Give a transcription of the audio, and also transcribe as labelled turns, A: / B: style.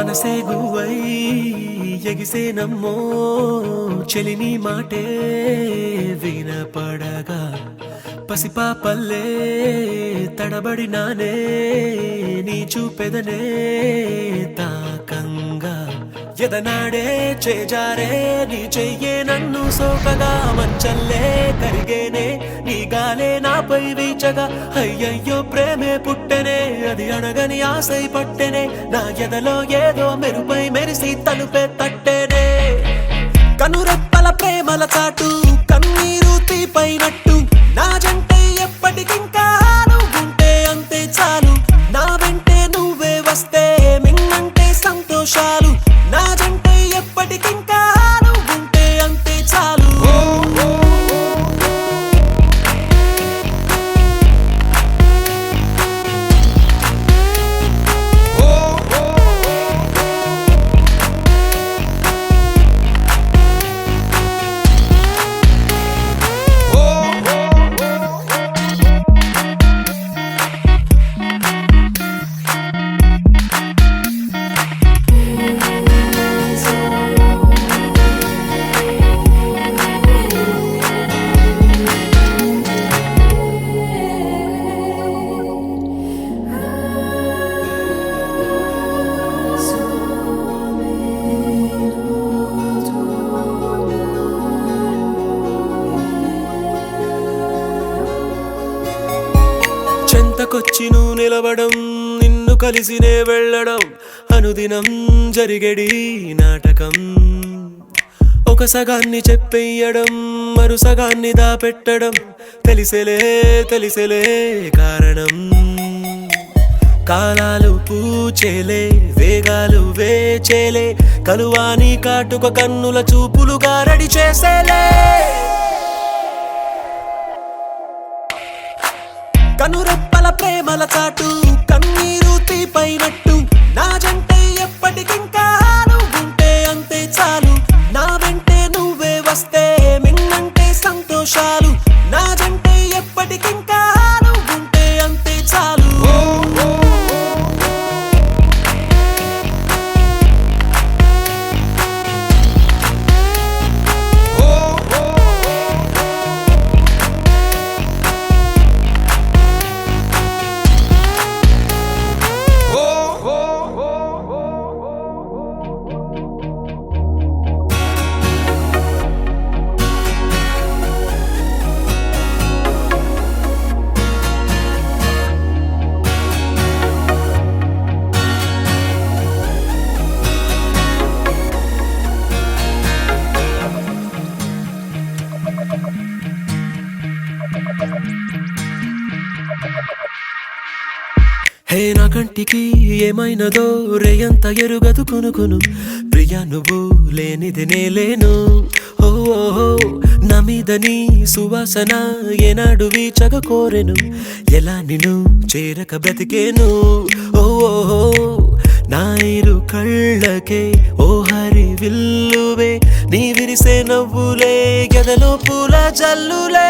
A: మనసే గువై ఎగిసే నమ్మో చెలిని మాటే వినపడగా పసిపాపల్లే తడబడినానే నీ చూపెదనే తాకంగా ఎదనాడే చేజారే నీ చెయ్యే నన్ను సోకగా మంచల్లే కరిగేనే నీ గాలే నాపై వీచగా అయ్యయ్యో ప్రేమే పుట్టెనే అది అడగని ఆశై పట్టెనే నా ఎదలో ఏదో మెరుపై మెరిసి తలుపే తట్టెనే కనురెప్పల ప్రేమల చాటు కన్నీరు తీపైనట్టు నా జంటే ఎప్పటికింకా నువ్వుంటే అంతే చాలు నా వెంటే నువ్వే వస్తే మిన్నంటే సంతోషాలు నా జంటే ఎప్పటికింకా నువ్వుంటే అంతే చాలు చెంతకొచ్చి నువ్వు నిలవడం నిన్ను కలిసినే వెళ్ళడం అనుదినం జరిగేడి నాటకం ఒక సగాన్ని చెప్పేయడం మరు సగాన్ని దాపెట్టడం తెలిసేలే కారణం కాలాలు పూచేలే వేగాలు వేచేలే కలువాని కాటుక కన్నుల చూపులుగా రెడీ చేసేలే కనురెప్పల ప్రేమల చాటు కన్నీరు తీపైనట్టు నా జంటే ఎప్పటికింకా నువ్వుంటే అంతే చాలు నా వెంటే నువ్వే వస్తే మిన్నంటే సంతోషాలు నా జంటే ఎప్పటికింకా నువ్వుంటే అంతే చాలు హే నా కంటికి ఏమైనదో రేయంత ఎరుగదు కొనుకొను ప్రియా నువ్వు లేనిది నేలేను ఓ నా మీద నీ సువాసన ఏనాడు వీచగ కోరెను ఎలా నిన్ను చేరక బ్రతికేను ఓ నా ఇరు కళ్ళకే ఓ హరి విల్లువే నీ విరిసే నవ్వులే గదలో పూల జల్లులే